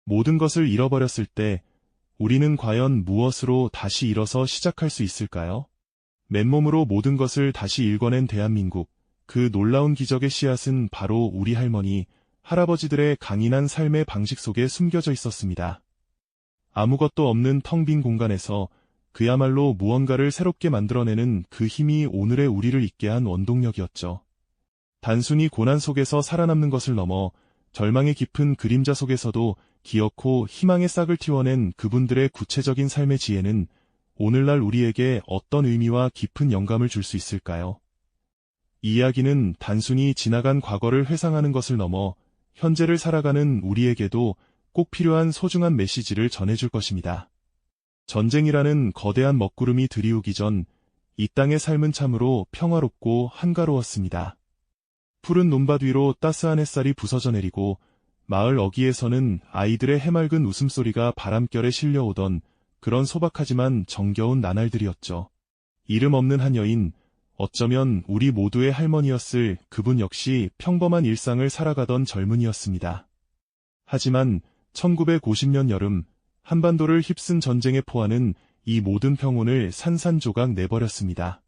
모든 것을 잃어버렸을 때 우리는 과연 무엇으로 다시 일어서 시작할 수 있을까요? 맨몸으로 모든 것을 다시 일궈낸 대한민국, 그 놀라운 기적의 씨앗은 바로 우리 할머니, 할아버지들의 강인한 삶의 방식 속에 숨겨져 있었습니다. 아무것도 없는 텅 빈 공간에서 그야말로 무언가를 새롭게 만들어내는 그 힘이 오늘의 우리를 있게 한 원동력이었죠. 단순히 고난 속에서 살아남는 것을 넘어 절망의 깊은 그림자 속에서도 기어코 희망의 싹을 틔워낸 그분들의 구체적인 삶의 지혜는 오늘날 우리에게 어떤 의미와 깊은 영감을 줄 수 있을까요? 이 이야기는 단순히 지나간 과거를 회상하는 것을 넘어 현재를 살아가는 우리에게도 꼭 필요한 소중한 메시지를 전해줄 것입니다. 전쟁이라는 거대한 먹구름이 들이우기 전 이 땅의 삶은 참으로 평화롭고 한가로웠습니다. 푸른 논밭 위로 따스한 햇살이 부서져 내리고 마을 어귀에서는 아이들의 해맑은 웃음소리가 바람결에 실려오던 그런 소박하지만 정겨운 나날들이었죠. 이름 없는 한 여인, 어쩌면 우리 모두의 할머니였을 그분 역시 평범한 일상을 살아가던 젊은이였습니다. 하지만 1950년 여름 한반도를 휩쓴 전쟁의 포화는 이 모든 평온을 산산조각 내버렸습니다.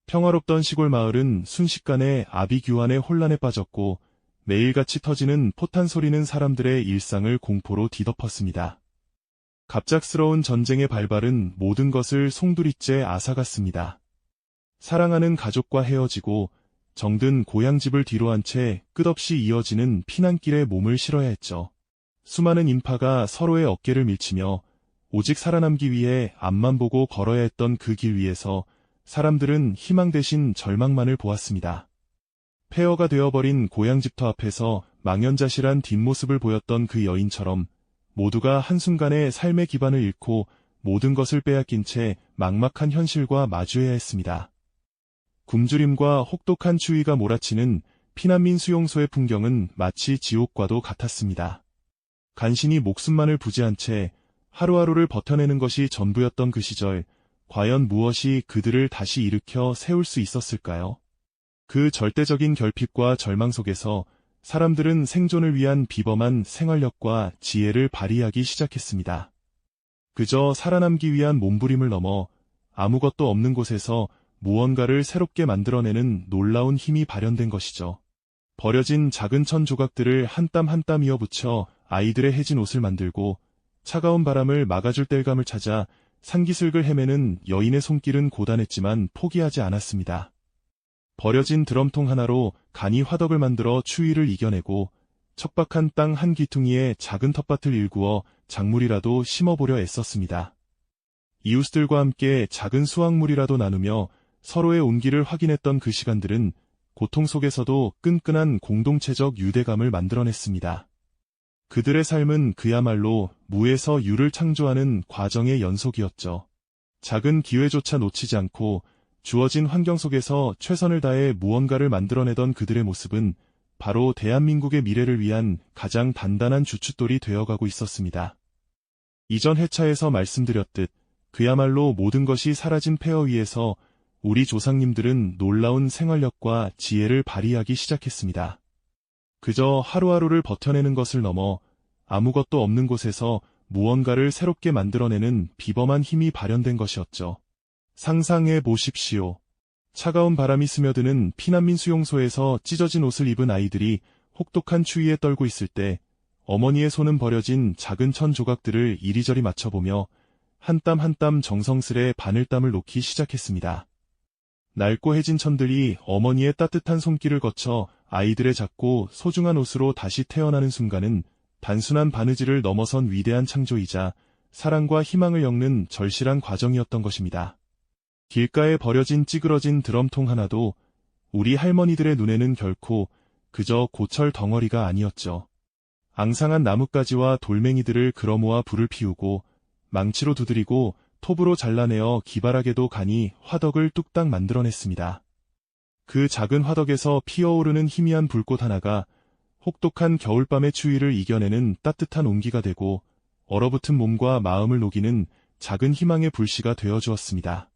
평화롭던 시골 마을은 순식간에 아비규환의 혼란에 빠졌고 매일같이 터지는 포탄 소리는 사람들의 일상을 공포로 뒤덮었습니다. 갑작스러운 전쟁의 발발은 모든 것을 송두리째 앗아갔습니다. 사랑하는 가족과 헤어지고 정든 고향집을 뒤로한 채 끝없이 이어지는 피난길에 몸을 실어야 했죠. 수많은 인파가 서로의 어깨를 밀치며 오직 살아남기 위해 앞만 보고 걸어야 했던 그 길 위에서 사람들은 희망 대신 절망만을 보았습니다. 폐허가 되어버린 고향집터 앞에서 망연자실한 뒷모습을 보였던 그 여인처럼 모두가 한순간에 삶의 기반을 잃고 모든 것을 빼앗긴 채 막막한 현실과 마주해야 했습니다. 굶주림과 혹독한 추위가 몰아치는 피난민 수용소의 풍경은 마치 지옥과도 같았습니다. 간신히 목숨만을 부지한 채 하루하루를 버텨내는 것이 전부였던 그 시절, 과연 무엇이 그들을 다시 일으켜 세울 수 있었을까요? 그 절대적인 결핍과 절망 속에서 사람들은 생존을 위한 비범한 생활력과 지혜를 발휘하기 시작했습니다. 그저 살아남기 위한 몸부림을 넘어 아무것도 없는 곳에서 무언가를 새롭게 만들어내는 놀라운 힘이 발현된 것이죠. 버려진 작은 천 조각들을 한 땀 한 땀 이어붙여 아이들의 해진 옷을 만들고 차가운 바람을 막아줄 땔감을 찾아 산기슭을 헤매는 여인의 손길은 고단했지만 포기하지 않았습니다. 버려진 드럼통 하나로 간이 화덕을 만들어 추위를 이겨내고 척박한 땅 한 귀퉁이에 작은 텃밭을 일구어 작물이라도 심어보려 애썼습니다. 이웃들과 함께 작은 수확물이라도 나누며 서로의 온기를 확인했던 그 시간들은 고통 속에서도 끈끈한 공동체적 유대감을 만들어냈습니다. 그들의 삶은 그야말로 무에서 유를 창조하는 과정의 연속이었죠. 작은 기회조차 놓치지 않고 주어진 환경 속에서 최선을 다해 무언가를 만들어내던 그들의 모습은 바로 대한민국의 미래를 위한 가장 단단한 주춧돌이 되어가고 있었습니다. 이전 회차에서 말씀드렸듯 그야말로 모든 것이 사라진 폐허 위에서 우리 조상님들은 놀라운 생활력과 지혜를 발휘하기 시작했습니다. 그저 하루하루를 버텨내는 것을 넘어 아무것도 없는 곳에서 무언가를 새롭게 만들어내는 비범한 힘이 발현된 것이었죠. 상상해 보십시오. 차가운 바람이 스며드는 피난민 수용소에서 찢어진 옷을 입은 아이들이 혹독한 추위에 떨고 있을 때 어머니의 손은 버려진 작은 천 조각들을 이리저리 맞춰보며 한 땀 한 땀 정성스레 바늘땀을 놓기 시작했습니다. 낡고 해진 천들이 어머니의 따뜻한 손길을 거쳐 아이들의 작고 소중한 옷으로 다시 태어나는 순간은 단순한 바느질을 넘어선 위대한 창조이자 사랑과 희망을 엮는 절실한 과정이었던 것입니다. 길가에 버려진 찌그러진 드럼통 하나도 우리 할머니들의 눈에는 결코 그저 고철 덩어리가 아니었죠. 앙상한 나뭇가지와 돌멩이들을 걸어모아 불을 피우고 망치로 두드리고 톱으로 잘라내어 기발하게도 간이 화덕을 뚝딱 만들어냈습니다. 그 작은 화덕에서 피어오르는 희미한 불꽃 하나가 혹독한 겨울밤의 추위를 이겨내는 따뜻한 온기가 되고 얼어붙은 몸과 마음을 녹이는 작은 희망의 불씨가 되어주었습니다.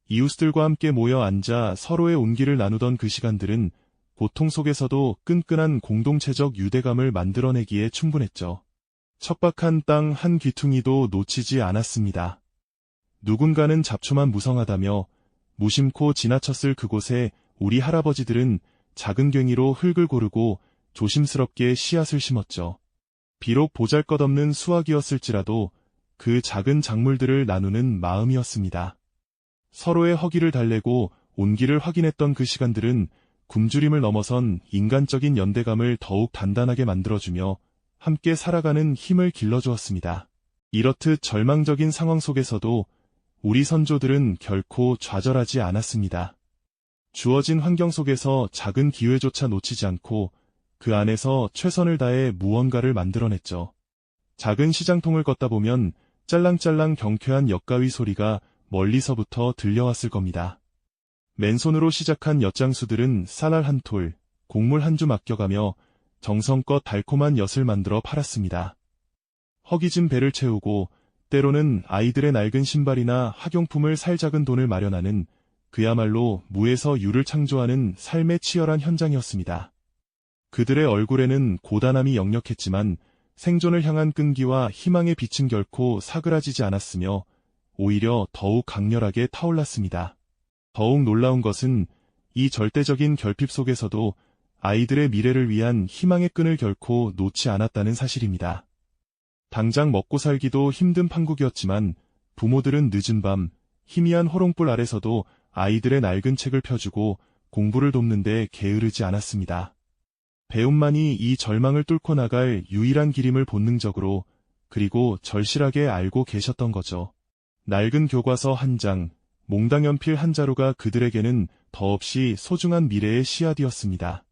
이웃들과 함께 모여 앉아 서로의 온기를 나누던 그 시간들은 고통 속에서도 끈끈한 공동체적 유대감을 만들어내기에 충분했죠. 척박한 땅 한 귀퉁이도 놓치지 않았습니다. 누군가는 잡초만 무성하다며 무심코 지나쳤을 그곳에 우리 할아버지들은 작은 괭이로 흙을 고르고 조심스럽게 씨앗을 심었죠. 비록 보잘것없는 수확이었을지라도 그 작은 작물들을 나누는 마음이었습니다. 서로의 허기를 달래고 온기를 확인했던 그 시간들은 굶주림을 넘어선 인간적인 연대감을 더욱 단단하게 만들어주며 함께 살아가는 힘을 길러주었습니다. 이렇듯 절망적인 상황 속에서도 우리 선조들은 결코 좌절하지 않았습니다. 주어진 환경 속에서 작은 기회조차 놓치지 않고 그 안에서 최선을 다해 무언가를 만들어냈죠. 작은 시장통을 걷다 보면 짤랑짤랑 경쾌한 엿가위 소리가 멀리서부터 들려왔을 겁니다. 맨손으로 시작한 엿장수들은 쌀알 한 톨, 곡물 한 줌 아껴가며 정성껏 달콤한 엿을 만들어 팔았습니다. 허기진 배를 채우고 때로는 아이들의 낡은 신발이나 학용품을 살 작은 돈을 마련하는 그야말로 무에서 유를 창조하는 삶의 치열한 현장이었습니다. 그들의 얼굴에는 고단함이 역력했지만 생존을 향한 끈기와 희망의 빛은 결코 사그라지지 않았으며 오히려 더욱 강렬하게 타올랐습니다. 더욱 놀라운 것은 이 절대적인 결핍 속에서도 아이들의 미래를 위한 희망의 끈을 결코 놓지 않았다는 사실입니다. 당장 먹고 살기도 힘든 판국이었지만 부모들은 늦은 밤 희미한 호롱불 아래서도 아이들의 낡은 책을 펴주고 공부를 돕는 데 게으르지 않았습니다. 배움만이 이 절망을 뚫고 나갈 유일한 길임을 본능적으로 그리고 절실하게 알고 계셨던 거죠. 낡은 교과서 한 장, 몽당 연필 한 자루가 그들에게는 더없이 소중한 미래의 씨앗이었습니다.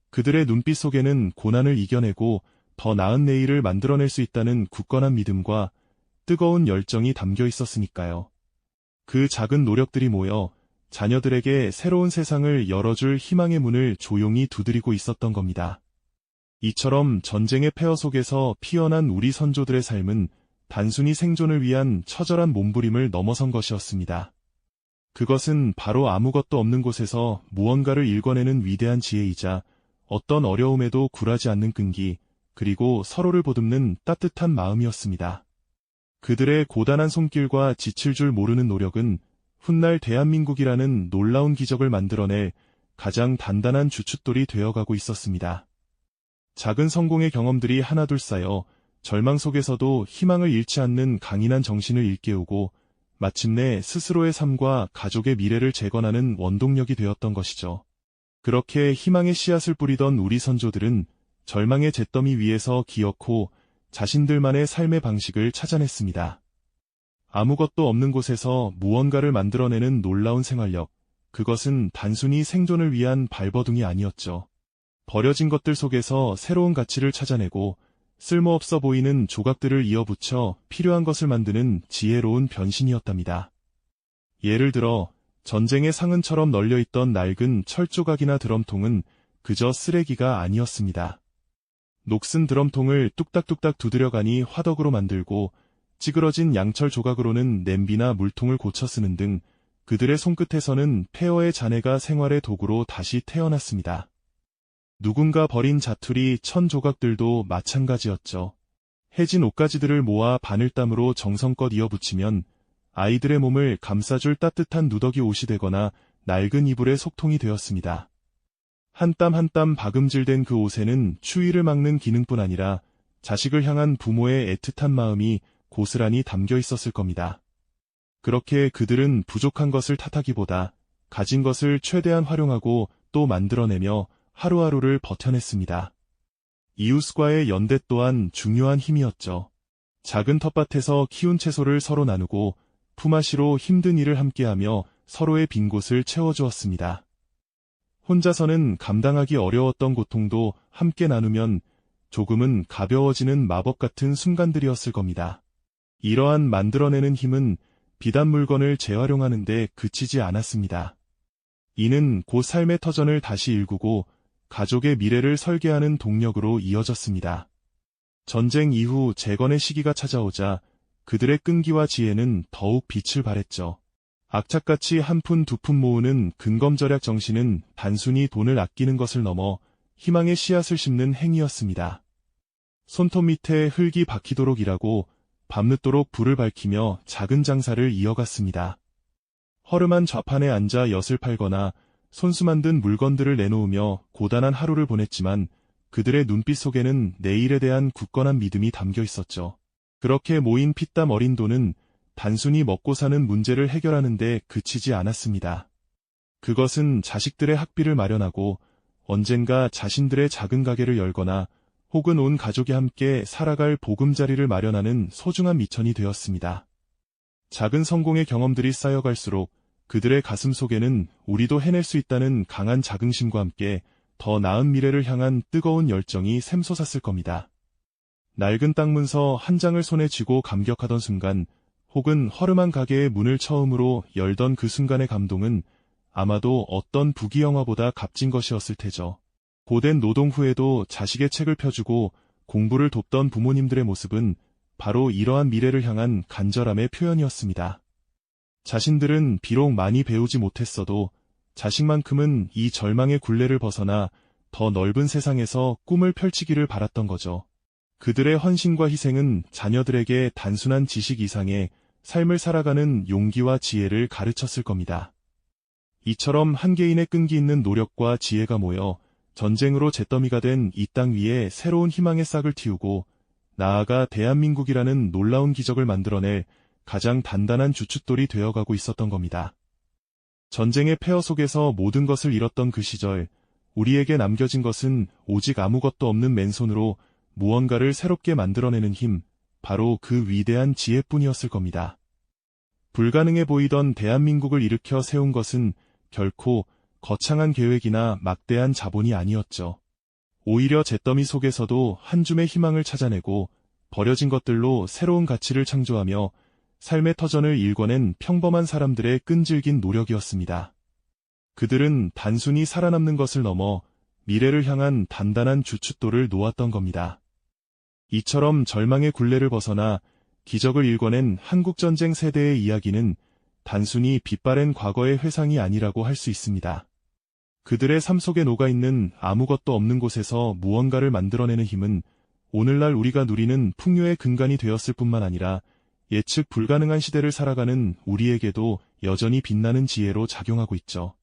그들의 눈빛 속에는 고난을 이겨내고 더 나은 내일을 만들어낼 수 있다는 굳건한 믿음과 뜨거운 열정이 담겨 있었으니까요. 그 작은 노력들이 모여 자녀들에게 새로운 세상을 열어줄 희망의 문을 조용히 두드리고 있었던 겁니다. 이처럼 전쟁의 폐허 속에서 피어난 우리 선조들의 삶은 단순히 생존을 위한 처절한 몸부림을 넘어선 것이었습니다. 그것은 바로 아무것도 없는 곳에서 무언가를 일궈내는 위대한 지혜이자 어떤 어려움에도 굴하지 않는 끈기, 그리고 서로를 보듬는 따뜻한 마음이었습니다. 그들의 고단한 손길과 지칠 줄 모르는 노력은 훗날 대한민국이라는 놀라운 기적을 만들어낼 가장 단단한 주춧돌이 되어가고 있었습니다. 작은 성공의 경험들이 하나둘 쌓여 절망 속에서도 희망을 잃지 않는 강인한 정신을 일깨우고 마침내 스스로의 삶과 가족의 미래를 재건하는 원동력이 되었던 것이죠. 그렇게 희망의 씨앗을 뿌리던 우리 선조들은 절망의 잿더미 위에서 기어코 자신들만의 삶의 방식을 찾아냈습니다. 아무것도 없는 곳에서 무언가를 만들어내는 놀라운 생활력, 그것은 단순히 생존을 위한 발버둥이 아니었죠. 버려진 것들 속에서 새로운 가치를 찾아내고 쓸모없어 보이는 조각들을 이어붙여 필요한 것을 만드는 지혜로운 변신이었답니다. 예를 들어 전쟁의 상흔처럼 널려있던 낡은 철조각이나 드럼통은 그저 쓰레기가 아니었습니다. 녹슨 드럼통을 뚝딱뚝딱 두드려가니 화덕으로 만들고 찌그러진 양철 조각으로는 냄비나 물통을 고쳐 쓰는 등 그들의 손끝에서는 폐허의 잔해가 생활의 도구로 다시 태어났습니다. 누군가 버린 자투리 천 조각들도 마찬가지였죠. 해진 옷가지들을 모아 바늘땀으로 정성껏 이어붙이면 아이들의 몸을 감싸줄 따뜻한 누더기 옷이 되거나 낡은 이불의 속통이 되었습니다. 한 땀 한 땀 박음질된 그 옷에는 추위를 막는 기능뿐 아니라 자식을 향한 부모의 애틋한 마음이 고스란히 담겨 있었을 겁니다. 그렇게 그들은 부족한 것을 탓하기보다 가진 것을 최대한 활용하고 또 만들어내며 하루하루를 버텨냈습니다. 이웃과의 연대 또한 중요한 힘이었죠. 작은 텃밭에서 키운 채소를 서로 나누고 품앗이로 힘든 일을 함께하며 서로의 빈 곳을 채워주었습니다. 혼자서는 감당하기 어려웠던 고통도 함께 나누면 조금은 가벼워지는 마법 같은 순간들이었을 겁니다. 이러한 만들어내는 힘은 비단 물건을 재활용하는 데 그치지 않았습니다. 이는 곧 삶의 터전을 다시 일구고 가족의 미래를 설계하는 동력으로 이어졌습니다. 전쟁 이후 재건의 시기가 찾아오자 그들의 끈기와 지혜는 더욱 빛을 발했죠. 악착같이 한 푼 두 푼 모으는 근검절약 정신은 단순히 돈을 아끼는 것을 넘어 희망의 씨앗을 심는 행위였습니다. 손톱 밑에 흙이 박히도록 일하고 밤늦도록 불을 밝히며 작은 장사를 이어갔습니다. 허름한 좌판에 앉아 엿을 팔거나 손수 만든 물건들을 내놓으며 고단한 하루를 보냈지만 그들의 눈빛 속에는 내일에 대한 굳건한 믿음이 담겨 있었죠. 그렇게 모인 피땀 어린 돈은 단순히 먹고 사는 문제를 해결하는 데 그치지 않았습니다. 그것은 자식들의 학비를 마련하고 언젠가 자신들의 작은 가게를 열거나 혹은 온 가족이 함께 살아갈 보금자리를 마련하는 소중한 미천이 되었습니다. 작은 성공의 경험들이 쌓여갈수록 그들의 가슴 속에는 우리도 해낼 수 있다는 강한 자긍심과 함께 더 나은 미래를 향한 뜨거운 열정이 샘솟았을 겁니다. 낡은 땅 문서 한 장을 손에 쥐고 감격하던 순간, 혹은 허름한 가게의 문을 처음으로 열던 그 순간의 감동은 아마도 어떤 부귀 영화보다 값진 것이었을 테죠. 고된 노동 후에도 자식의 책을 펴주고 공부를 돕던 부모님들의 모습은 바로 이러한 미래를 향한 간절함의 표현이었습니다. 자신들은 비록 많이 배우지 못했어도 자식만큼은 이 절망의 굴레를 벗어나 더 넓은 세상에서 꿈을 펼치기를 바랐던 거죠. 그들의 헌신과 희생은 자녀들에게 단순한 지식 이상의 삶을 살아가는 용기와 지혜를 가르쳤을 겁니다. 이처럼 한 개인의 끈기 있는 노력과 지혜가 모여 전쟁으로 잿더미가 된 이 땅 위에 새로운 희망의 싹을 틔우고 나아가 대한민국이라는 놀라운 기적을 만들어낼 가장 단단한 주춧돌이 되어가고 있었던 겁니다. 전쟁의 폐허 속에서 모든 것을 잃었던 그 시절, 우리에게 남겨진 것은 오직 아무것도 없는 맨손으로 무언가를 새롭게 만들어내는 힘, 바로 그 위대한 지혜뿐이었을 겁니다. 불가능해 보이던 대한민국을 일으켜 세운 것은 결코 거창한 계획이나 막대한 자본이 아니었죠. 오히려 잿더미 속에서도 한 줌의 희망을 찾아내고 버려진 것들로 새로운 가치를 창조하며 삶의 터전을 일궈낸 평범한 사람들의 끈질긴 노력이었습니다. 그들은 단순히 살아남는 것을 넘어 미래를 향한 단단한 주춧돌을 놓았던 겁니다. 이처럼 절망의 굴레를 벗어나 기적을 일궈낸 한국전쟁 세대의 이야기는 단순히 빛바랜 과거의 회상이 아니라고 할 수 있습니다. 그들의 삶 속에 녹아있는 아무것도 없는 곳에서 무언가를 만들어내는 힘은 오늘날 우리가 누리는 풍요의 근간이 되었을 뿐만 아니라 예측 불가능한 시대를 살아가는 우리에게도 여전히 빛나는 지혜로 작용하고 있죠.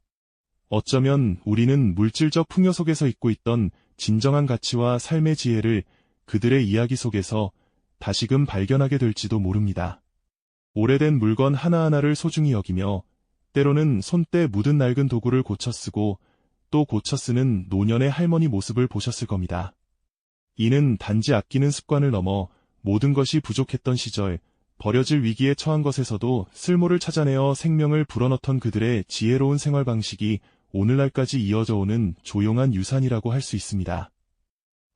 어쩌면 우리는 물질적 풍요 속에서 잊고 있던 진정한 가치와 삶의 지혜를 그들의 이야기 속에서 다시금 발견하게 될지도 모릅니다. 오래된 물건 하나하나를 소중히 여기며 때로는 손때 묻은 낡은 도구를 고쳐 쓰고 또 고쳐 쓰는 노년의 할머니 모습을 보셨을 겁니다. 이는 단지 아끼는 습관을 넘어 모든 것이 부족했던 시절, 버려질 위기에 처한 것에서도 쓸모를 찾아내어 생명을 불어넣던 그들의 지혜로운 생활 방식이 오늘날까지 이어져 오는 조용한 유산이라고 할 수 있습니다.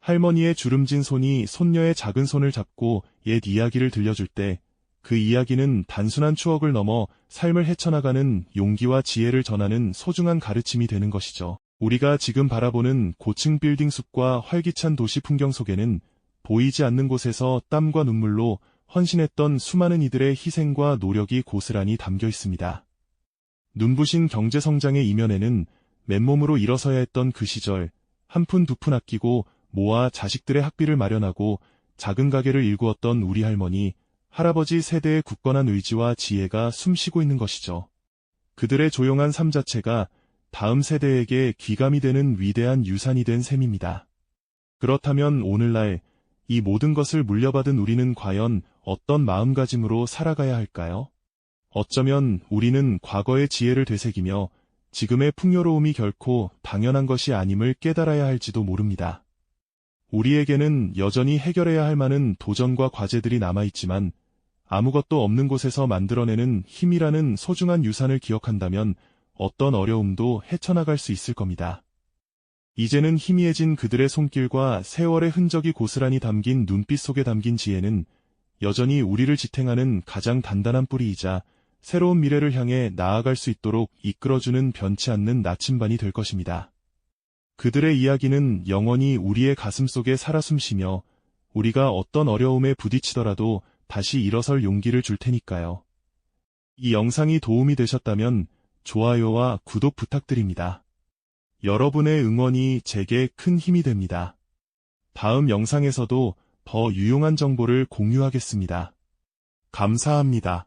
할머니의 주름진 손이 손녀의 작은 손을 잡고 옛 이야기를 들려줄 때 그 이야기는 단순한 추억을 넘어 삶을 헤쳐나가는 용기와 지혜를 전하는 소중한 가르침이 되는 것이죠. 우리가 지금 바라보는 고층 빌딩 숲과 활기찬 도시 풍경 속에는 보이지 않는 곳에서 땀과 눈물로 헌신했던 수많은 이들의 희생과 노력이 고스란히 담겨 있습니다. 눈부신 경제성장의 이면에는 맨몸으로 일어서야 했던 그 시절, 한 푼 두 푼 아끼고 모아 자식들의 학비를 마련하고 작은 가게를 일구었던 우리 할머니, 할아버지 세대의 굳건한 의지와 지혜가 숨쉬고 있는 것이죠. 그들의 조용한 삶 자체가 다음 세대에게 귀감이 되는 위대한 유산이 된 셈입니다. 그렇다면 오늘날 이 모든 것을 물려받은 우리는 과연 어떤 마음가짐으로 살아가야 할까요? 어쩌면 우리는 과거의 지혜를 되새기며 지금의 풍요로움이 결코 당연한 것이 아님을 깨달아야 할지도 모릅니다. 우리에게는 여전히 해결해야 할 많은 도전과 과제들이 남아있지만 아무것도 없는 곳에서 만들어내는 힘이라는 소중한 유산을 기억한다면 어떤 어려움도 헤쳐나갈 수 있을 겁니다. 이제는 희미해진 그들의 손길과 세월의 흔적이 고스란히 담긴 눈빛 속에 담긴 지혜는 여전히 우리를 지탱하는 가장 단단한 뿌리이자 새로운 미래를 향해 나아갈 수 있도록 이끌어주는 변치 않는 나침반이 될 것입니다. 그들의 이야기는 영원히 우리의 가슴 속에 살아 숨쉬며 우리가 어떤 어려움에 부딪히더라도 다시 일어설 용기를 줄 테니까요. 이 영상이 도움이 되셨다면 좋아요와 구독 부탁드립니다. 여러분의 응원이 제게 큰 힘이 됩니다. 다음 영상에서도 더 유용한 정보를 공유하겠습니다. 감사합니다.